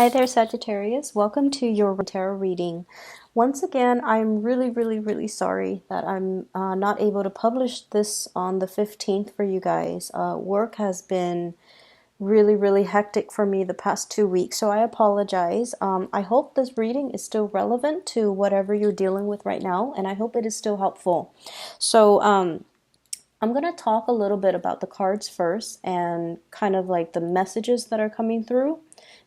Hi there, Sagittarius. Welcome to your tarot reading. Once again, I'm really sorry that I'm not able to publish this on the 15th for you guys. Work has been really hectic for me the past 2 weeks, so I apologize. I hope this reading is still relevant to whatever you're dealing with right now, and I hope it is still helpful. So, I'm going to talk a little bit about the cards first and kind of like the messages that are coming through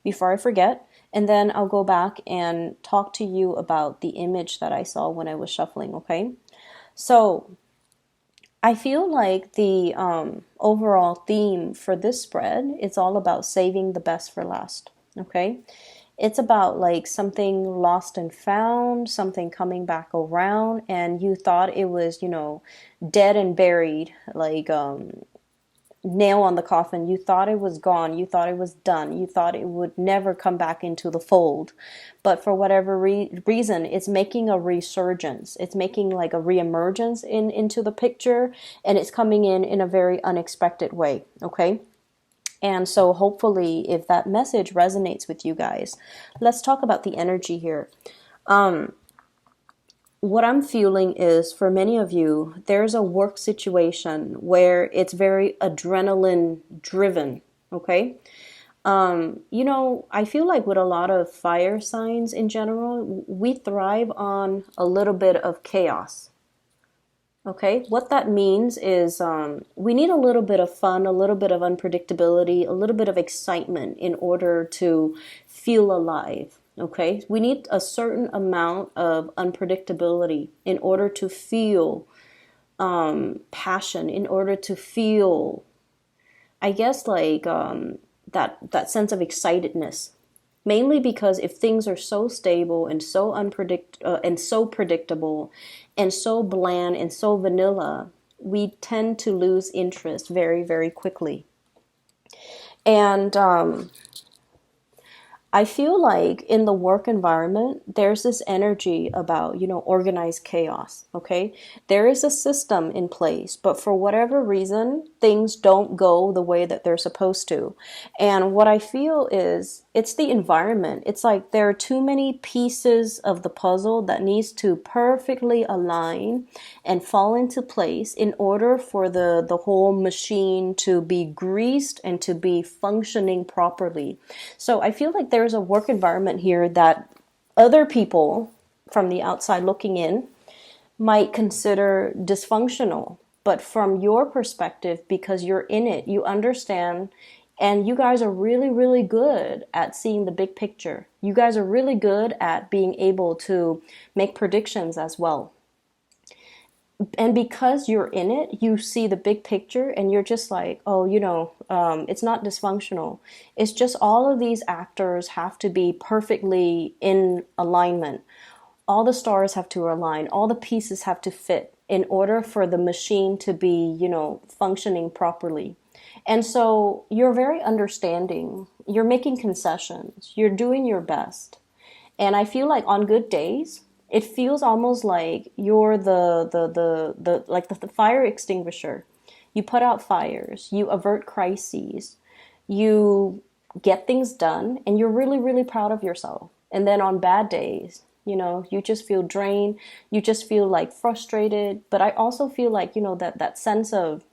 before I forget. And then I'll go back and talk to you about the image that I saw when I was shuffling, okay? So I feel like the overall theme for this spread is all about saving the best for last, okay? It's about like something lost and found, something coming back around, and you thought it was, dead and buried, like nail on the coffin. You thought it was gone. You thought it was done. You thought it would never come back into the fold. But for whatever reason, it's making a resurgence. It's making like a reemergence into the picture, and it's coming in a very unexpected way, okay? And so hopefully if that message resonates with you guys, let's talk about the energy here. What I'm feeling is for many of you, there's a work situation where it's very adrenaline driven, okay? I feel like with a lot of fire signs in general, we thrive on a little bit of chaos. Okay, what that means is we need a little bit of fun, a little bit of unpredictability, a little bit of excitement in order to feel alive. Okay, we need a certain amount of unpredictability in order to feel passion, in order to feel, I guess, like that sense of excitedness. Mainly because if things are so stable and so and so predictable and so bland and so vanilla, we tend to lose interest very quickly. And I feel like in the work environment, there's this energy about, organized chaos, okay? There is a system in place, but for whatever reason, things don't go the way that they're supposed to. And what I feel is it's the environment. It's like there are too many pieces of the puzzle that needs to perfectly align and fall into place in order for the whole machine to be greased and to be functioning properly. So I feel like there's a work environment here that other people from the outside looking in might consider dysfunctional. But from your perspective, because you're in it, you understand, and you guys are really good at seeing the big picture. You guys are really good at being able to make predictions as well. And because you're in it, you see the big picture and you're just like, oh, it's not dysfunctional. It's just all of these actors have to be perfectly in alignment. All the stars have to align. All the pieces have to fit in order for the machine to be, functioning properly. And so you're very understanding. You're making concessions. You're doing your best. And I feel like on good days, it feels almost like you're the fire extinguisher. You put out fires, you avert crises, you get things done, and you're really proud of yourself. And then on bad days, you just feel drained, you just feel like frustrated. But I also feel like, that sense of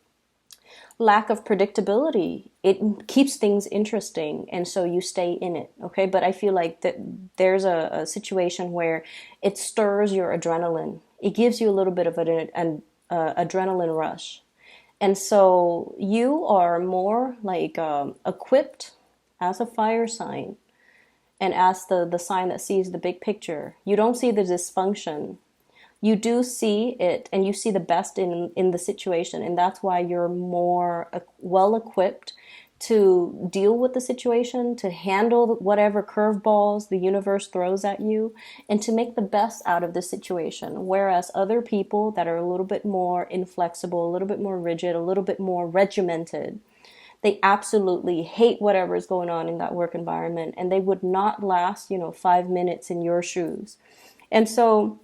lack of predictability, it keeps things interesting, and so you stay in it, okay? But I feel like that there's a situation where it stirs your adrenaline. It gives you a little bit of an adrenaline rush. And so you are more like equipped as a fire sign and as the sign that sees the big picture. You don't see the dysfunction. You do see it, and you see the best in the situation, and that's why you're more well equipped to deal with the situation, to handle whatever curveballs the universe throws at you, and to make the best out of the situation. Whereas other people that are a little bit more inflexible, a little bit more rigid, a little bit more regimented, they absolutely hate whatever is going on in that work environment, and they would not last, 5 minutes in your shoes. And so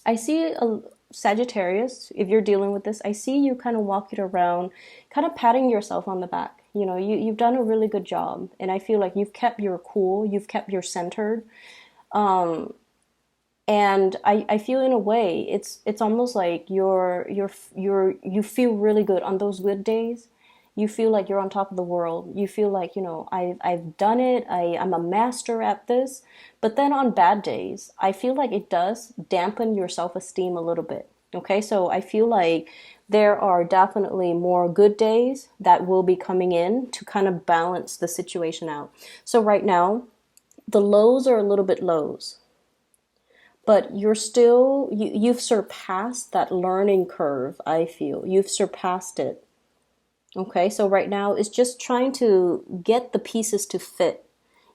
I see a Sagittarius, if you're dealing with this, I see you kind of walking around, kind of patting yourself on the back. You know, you've done a really good job, and I feel like you've kept your cool, you've kept your centered. And I feel in a way it's almost like you feel really good on those good days. You feel like you're on top of the world. You feel like, I've done it. I'm a master at this. But then on bad days, I feel like it does dampen your self-esteem a little bit. Okay, so I feel like there are definitely more good days that will be coming in to kind of balance the situation out. So right now, the lows are a little bit lows, but you've surpassed that learning curve. I feel you've surpassed it. Okay, so right now it's just trying to get the pieces to fit.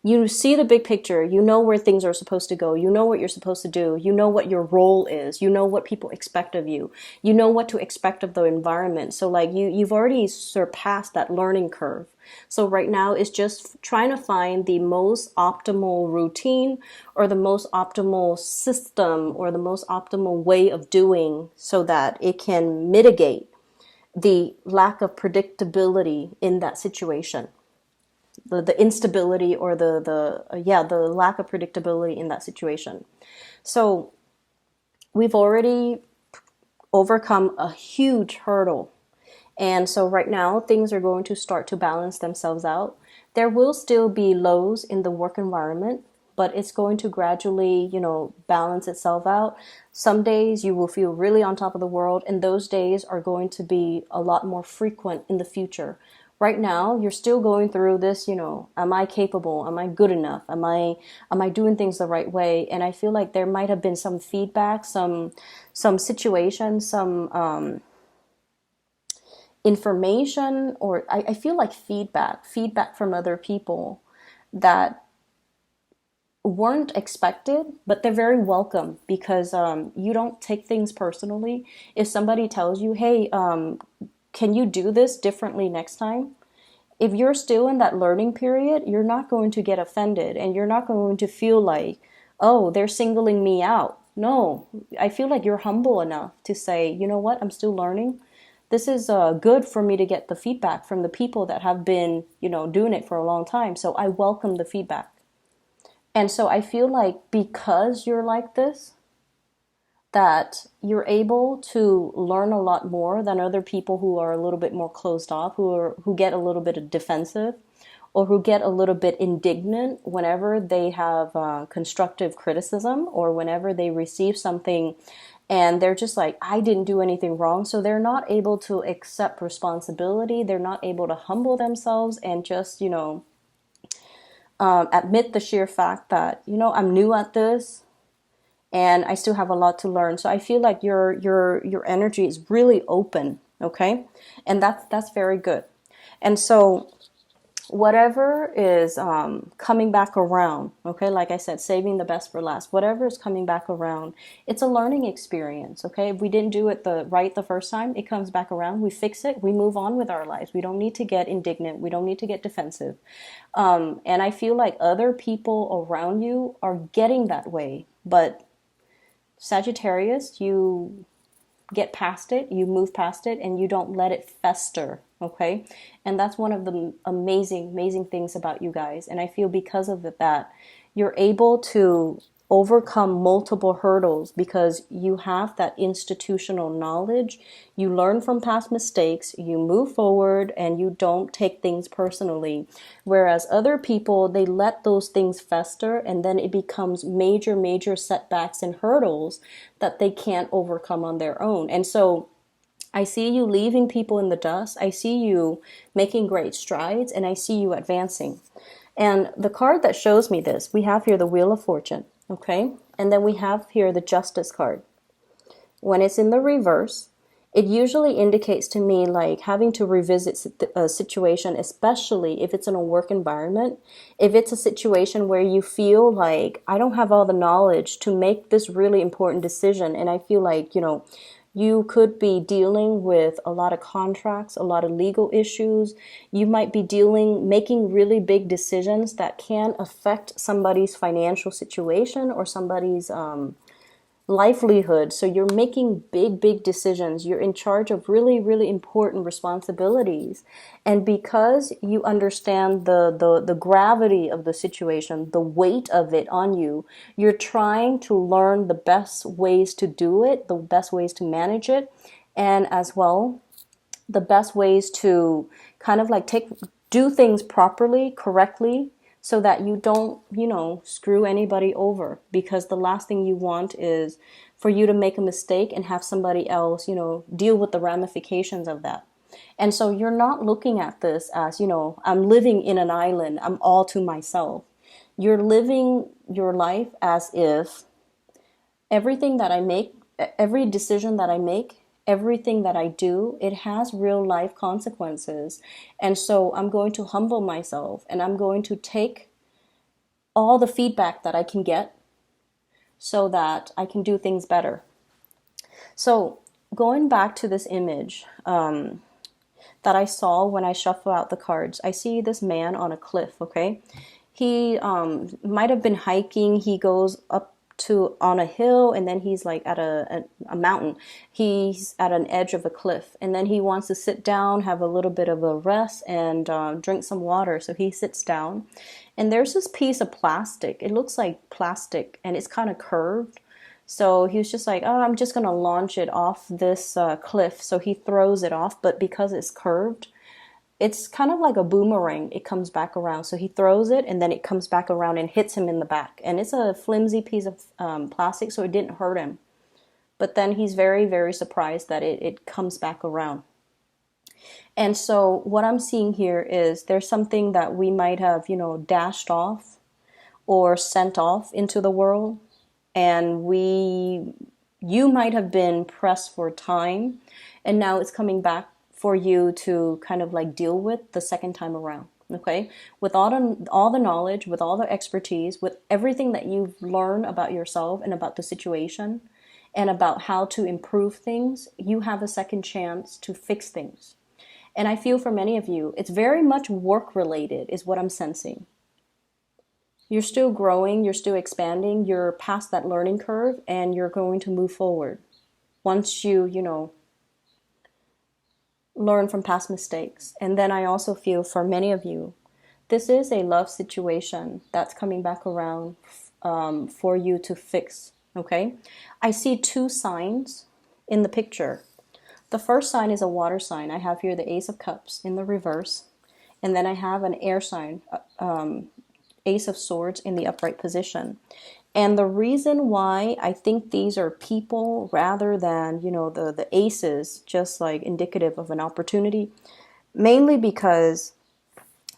You see the big picture, you know where things are supposed to go, you know what you're supposed to do, you know what your role is, you know what people expect of you, you know what to expect of the environment. So like you've already surpassed that learning curve. So right now it's just trying to find the most optimal routine or the most optimal system or the most optimal way of doing so that it can mitigate the lack of predictability in that situation, the instability or the lack of predictability in that situation. So we've already overcome a huge hurdle, and so right now things are going to start to balance themselves out. There will still be lows in the work environment, but it's going to gradually, balance itself out. Some days you will feel really on top of the world, and those days are going to be a lot more frequent in the future. Right now, you're still going through this, am I capable? Am I good enough? Am I doing things the right way? And I feel like there might have been some feedback, some situation, some information, or I feel like feedback from other people that weren't expected, but they're very welcome because you don't take things personally. If somebody tells you, hey, can you do this differently next time? If you're still in that learning period, you're not going to get offended and you're not going to feel like, oh, they're singling me out. No, I feel like you're humble enough to say, you know what, I'm still learning. This is good for me to get the feedback from the people that have been, doing it for a long time. So I welcome the feedback. And so I feel like because you're like this, that you're able to learn a lot more than other people who are a little bit more closed off, who get a little bit defensive, or who get a little bit indignant whenever they have constructive criticism or whenever they receive something and they're just like, I didn't do anything wrong. So they're not able to accept responsibility. They're not able to humble themselves and just, admit the sheer fact that, I'm new at this and I still have a lot to learn. So I feel like your energy is really open, okay? And that's very good. And so whatever is coming back around, okay, like I said, saving the best for last, whatever is coming back around, it's a learning experience, okay? If we didn't do it the first time, it comes back around, we fix it, we move on with our lives. We don't need to get indignant, we don't need to get defensive. And I feel like other people around you are getting that way, but Sagittarius, you get past it, you move past it, and you don't let it fester, okay? And that's one of the amazing things about you guys. And I feel because of that, you're able to overcome multiple hurdles because you have that institutional knowledge. You learn from past mistakes, you move forward, and you don't take things personally. Whereas other people, they let those things fester and then it becomes major setbacks and hurdles that they can't overcome on their own. And so I see you leaving people in the dust. I see you making great strides, and I see you advancing. And the card that shows me this, we have here the Wheel of Fortune, okay? And then we have here the Justice card. When it's in the reverse, it usually indicates to me like having to revisit a situation, especially if it's in a work environment. If it's a situation where you feel like, I don't have all the knowledge to make this really important decision, and I feel like, you could be dealing with a lot of contracts, a lot of legal issues. You might be making really big decisions that can affect somebody's financial situation or somebody's livelihood. So you're making big decisions. You're in charge of really important responsibilities. And because you understand the gravity of the situation, the weight of it on you, you're trying to learn the best ways to do it, the best ways to manage it, and as well, the best ways to kind of like do things properly, correctly, so that you don't, screw anybody over. Because the last thing you want is for you to make a mistake and have somebody else, deal with the ramifications of that. And so you're not looking at this as, I'm living in an island, I'm all to myself. You're living your life as if everything that I make, every decision that I make, everything that I do, it has real life consequences. And so I'm going to humble myself and I'm going to take all the feedback that I can get so that I can do things better. So going back to this image that I saw when I shuffle out the cards, I see this man on a cliff, okay? He might have been hiking. He goes up to on a hill, and then he's like at a mountain. He's at an edge of a cliff, and then he wants to sit down, have a little bit of a rest, and drink some water. So he sits down, and there's this piece of plastic. It looks like plastic, and it's kind of curved. So he was just like, oh, I'm just gonna launch it off this cliff. So he throws it off, but because it's curved, it's kind of like a boomerang. It comes back around. So he throws it and then it comes back around and hits him in the back. And it's a flimsy piece of plastic, so it didn't hurt him. But then he's very surprised that it comes back around. And so what I'm seeing here is there's something that we might have, dashed off or sent off into the world. And you might have been pressed for time, and now it's coming back for you to kind of like deal with the second time around. Okay, with all the knowledge, with all the expertise, with everything that you've learned about yourself and about the situation and about how to improve things, you have a second chance to fix things. And I feel for many of you, it's very much work related is what I'm sensing. You're still growing, you're still expanding, you're past that learning curve, and you're going to move forward. Once you learn from past mistakes. And then I also feel for many of you, this is a love situation that's coming back around for you to fix, okay? I see two signs in the picture. The first sign is a water sign. I have here the Ace of Cups in the reverse. And then I have an air sign, Ace of Swords in the upright position. And the reason why I think these are people rather than, the aces, just like indicative of an opportunity, mainly because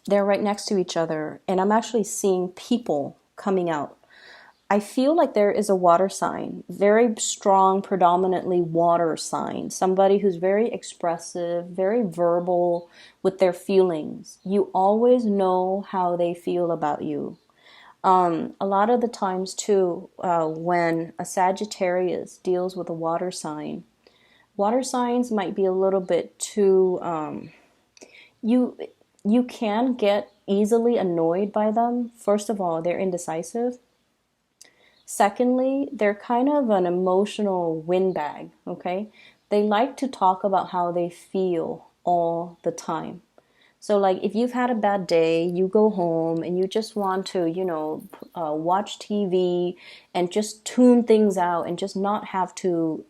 they're right next to each other. And I'm actually seeing people coming out. I feel like there is a water sign, very strong, predominantly water sign. Somebody who's very expressive, very verbal with their feelings. You always know how they feel about you. A lot of the times too, when a Sagittarius deals with a water signs might be a little bit too, you can get easily annoyed by them. First of all, they're indecisive. Secondly, they're kind of an emotional windbag, okay? They like to talk about how they feel all the time. So like if you've had a bad day, you go home and you just want to, watch TV and just tune things out and just not have to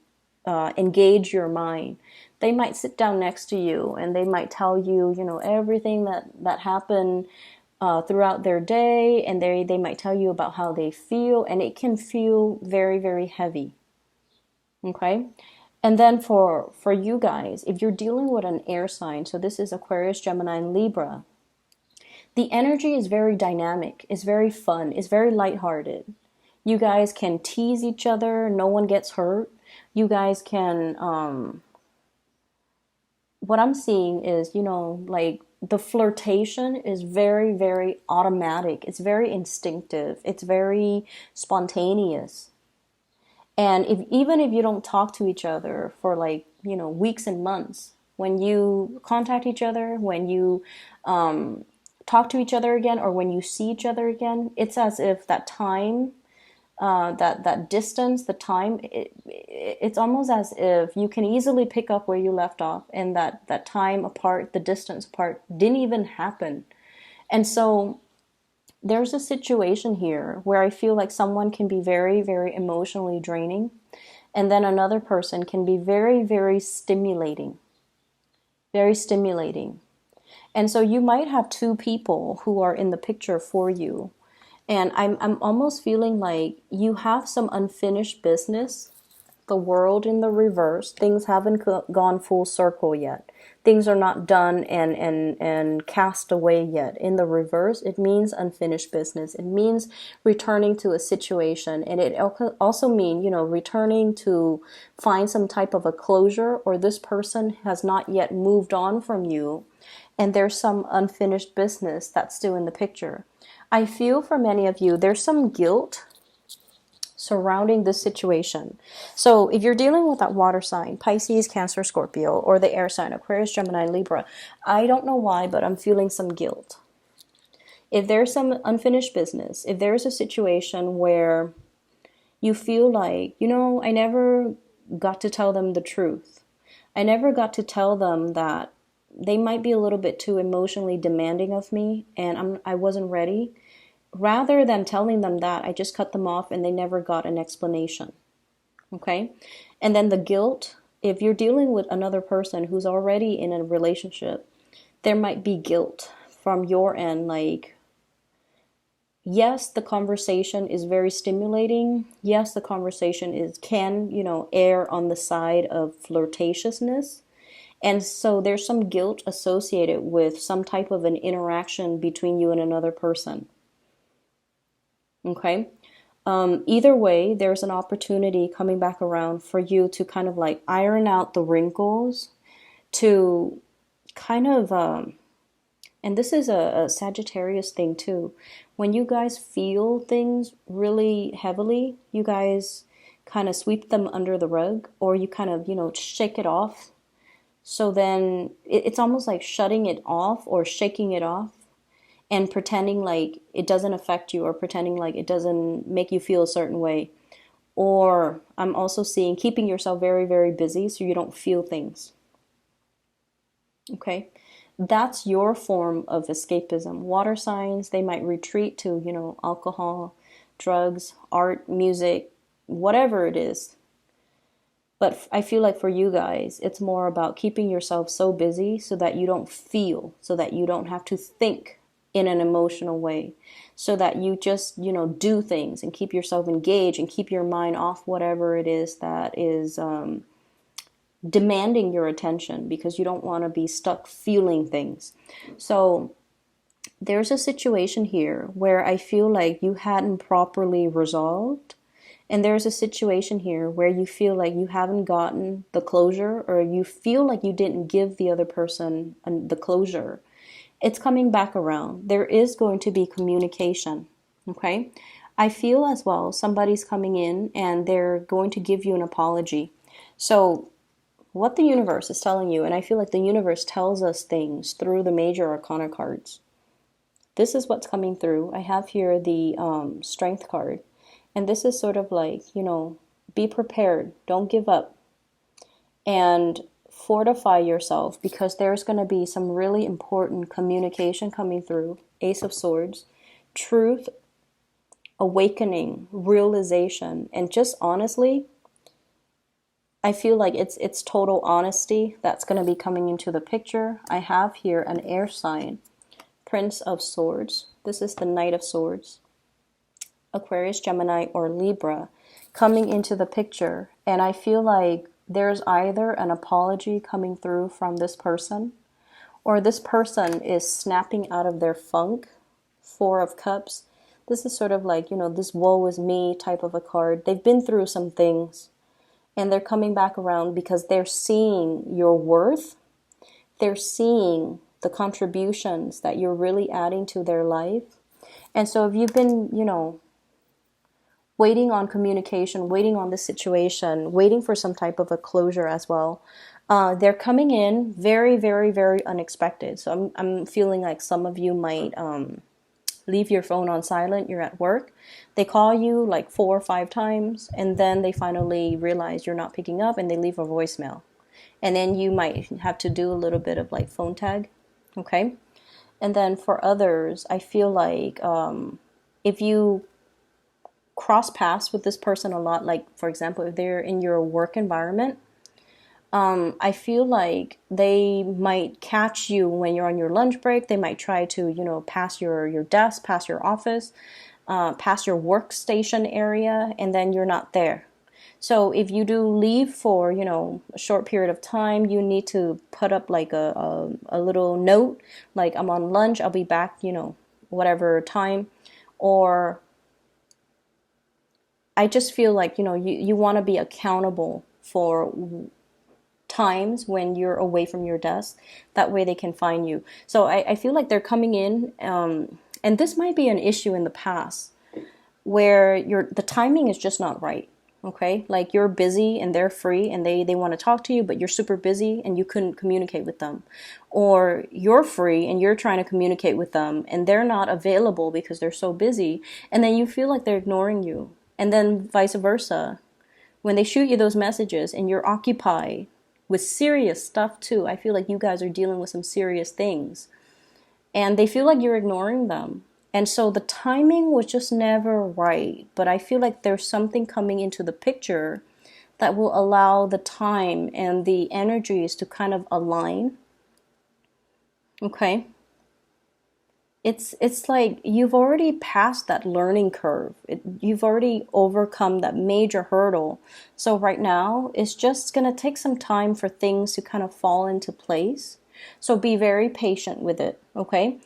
engage your mind. They might sit down next to you and they might tell you, everything that happened throughout their day, and they might tell you about how they feel, and it can feel very heavy. Okay? And then for you guys, if you're dealing with an air sign, so this is Aquarius, Gemini, and Libra, the energy is very dynamic, it's very fun, it's very lighthearted. You guys can tease each other, no one gets hurt. You guys can, what I'm seeing is, like the flirtation is very automatic. It's very instinctive. It's very spontaneous. And even if you don't talk to each other for like, weeks and months, when you contact each other, when you talk to each other again, or when you see each other again, it's as if that time that distance, the time, it's almost as if you can easily pick up where you left off, and that time apart, the distance apart, didn't even happen. And so there's a situation here where I feel like someone can be very, very emotionally draining, and then another person can be very, very stimulating. Very stimulating. And so you might have two people who are in the picture for you. And I'm almost feeling like you have some unfinished business. The world in the reverse. Things haven't gone full circle yet. Things are not done and cast away yet. In the reverse, it means unfinished business. It means returning to a situation. And it also means, returning to find some type of a closure, or this person has not yet moved on from you. And there's some unfinished business that's still in the picture. I feel for many of you, there's some guilt surrounding this situation. So if you're dealing with that water sign, Pisces, Cancer, Scorpio, or the air sign, Aquarius, Gemini, Libra, I don't know why, but I'm feeling some guilt. If there's some unfinished business, if there's a situation where you feel like, I never got to tell them the truth. I never got to tell them that they might be a little bit too emotionally demanding of me, and I wasn't ready. Rather than telling them that, I just cut them off and they never got an explanation. Okay? And then the guilt, if you're dealing with another person who's already in a relationship, there might be guilt from your end. Like, yes, the conversation is very stimulating. Yes, the conversation can err on the side of flirtatiousness. And so there's some guilt associated with some type of an interaction between you and another person. Okay. Either way, there's an opportunity coming back around for you to kind of like iron out the wrinkles, to kind of, and this is a Sagittarius thing too. When you guys feel things really heavily, you guys kind of sweep them under the rug, or you kind of, shake it off. So then it's almost like shutting it off or shaking it off, and pretending like it doesn't affect you, or pretending like it doesn't make you feel a certain way. Or I'm also seeing keeping yourself very, very busy so you don't feel things. Okay? That's your form of escapism. Water signs, they might retreat to, alcohol, drugs, art, music, whatever it is. But I feel like for you guys, it's more about keeping yourself so busy so that you don't feel, so that you don't have to think in an emotional way, so that you just, do things and keep yourself engaged and keep your mind off whatever it is that is demanding your attention, because you don't want to be stuck feeling things. So there's a situation here where I feel like you hadn't properly resolved. And there's a situation here where you feel like you haven't gotten the closure, or you feel like you didn't give the other person the closure. It's coming back around. There is going to be communication, okay? I feel as well somebody's coming in and they're going to give you an apology. So what the universe is telling you, and I feel like the universe tells us things through the major arcana cards. This is what's coming through. I have here the Strength card. And this is sort of like, be prepared. Don't give up. And fortify yourself, because there's going to be some really important communication coming through. Ace of Swords, truth, awakening, realization, and just honestly, I feel like it's total honesty that's going to be coming into the picture. I have here an air sign, Prince of Swords. This is the Knight of Swords. Aquarius, Gemini, or Libra coming into the picture. And I feel like there's either an apology coming through from this person, or this person is snapping out of their funk. Four of Cups. This is sort of like, this woe is me type of a card. They've been through some things, and they're coming back around because they're seeing your worth. They're seeing the contributions that you're really adding to their life. And so if you've been, waiting on communication, waiting on the situation, waiting for some type of a closure as well, they're coming in very, very, very unexpected. So I'm feeling like some of you might leave your phone on silent, you're at work. They call you like 4 or 5 times, and then they finally realize you're not picking up and they leave a voicemail. And then you might have to do a little bit of like phone tag, okay? And then for others, I feel like if you cross paths with this person a lot, like for example, if they're in your work environment, I feel like they might catch you when you're on your lunch break. They might try to, pass your desk, pass your office, pass your workstation area, and then you're not there. So if you do leave for, a short period of time, you need to put up like a little note, like I'm on lunch, I'll be back, whatever time. Or I just feel like, you want to be accountable for times when you're away from your desk. That way they can find you. So I feel like they're coming in, and this might be an issue in the past where the timing is just not right. Okay, like you're busy and they're free and they want to talk to you, but you're super busy and you couldn't communicate with them. Or you're free and you're trying to communicate with them and they're not available because they're so busy, and then you feel like they're ignoring you. And then vice versa. When they shoot you those messages and you're occupied with serious stuff too, I feel like you guys are dealing with some serious things, and they feel like you're ignoring them. And so the timing was just never right. But I feel like there's something coming into the picture that will allow the time and the energies to kind of align. Okay. It's like you've already passed that learning curve. You've already overcome that major hurdle. So right now, it's just going to take some time for things to kind of fall into place. So be very patient with it, okay?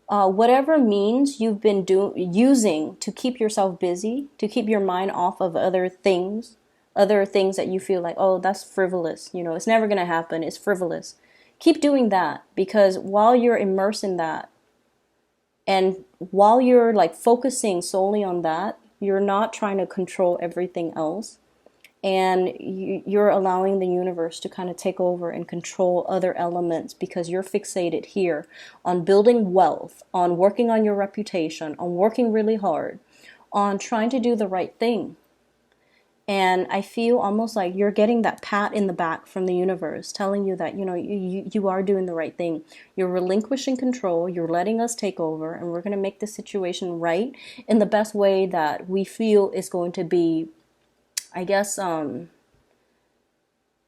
Whatever means you've been using to keep yourself busy, to keep your mind off of other things that you feel like, oh, that's frivolous, it's never going to happen, it's frivolous. Keep doing that, because while you're immersed in that, and while you're like focusing solely on that, you're not trying to control everything else. And you're allowing the universe to kind of take over and control other elements, because you're fixated here on building wealth, on working on your reputation, on working really hard, on trying to do the right thing. And I feel almost like you're getting that pat in the back from the universe telling you that, you are doing the right thing. You're relinquishing control. You're letting us take over, and we're going to make the situation right in the best way that we feel is going to be, I guess,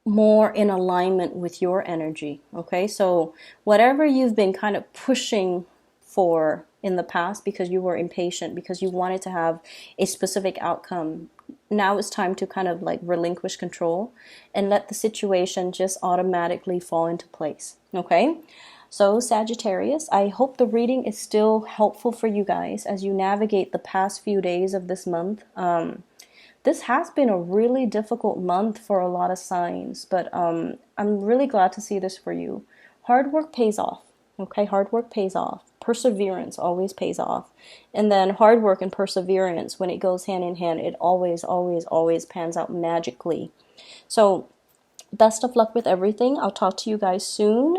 more in alignment with your energy. Okay, so whatever you've been kind of pushing for in the past because you were impatient, because you wanted to have a specific outcome, now it's time to kind of like relinquish control and let the situation just automatically fall into place. Okay, so Sagittarius, I hope the reading is still helpful for you guys as you navigate the past few days of this month. This has been a really difficult month for a lot of signs, but I'm really glad to see this for you. Hard work pays off, okay? Hard work pays off. Perseverance always pays off. And then hard work and perseverance, when it goes hand in hand, it always, always, always pans out magically. So best of luck with everything. I'll talk to you guys soon.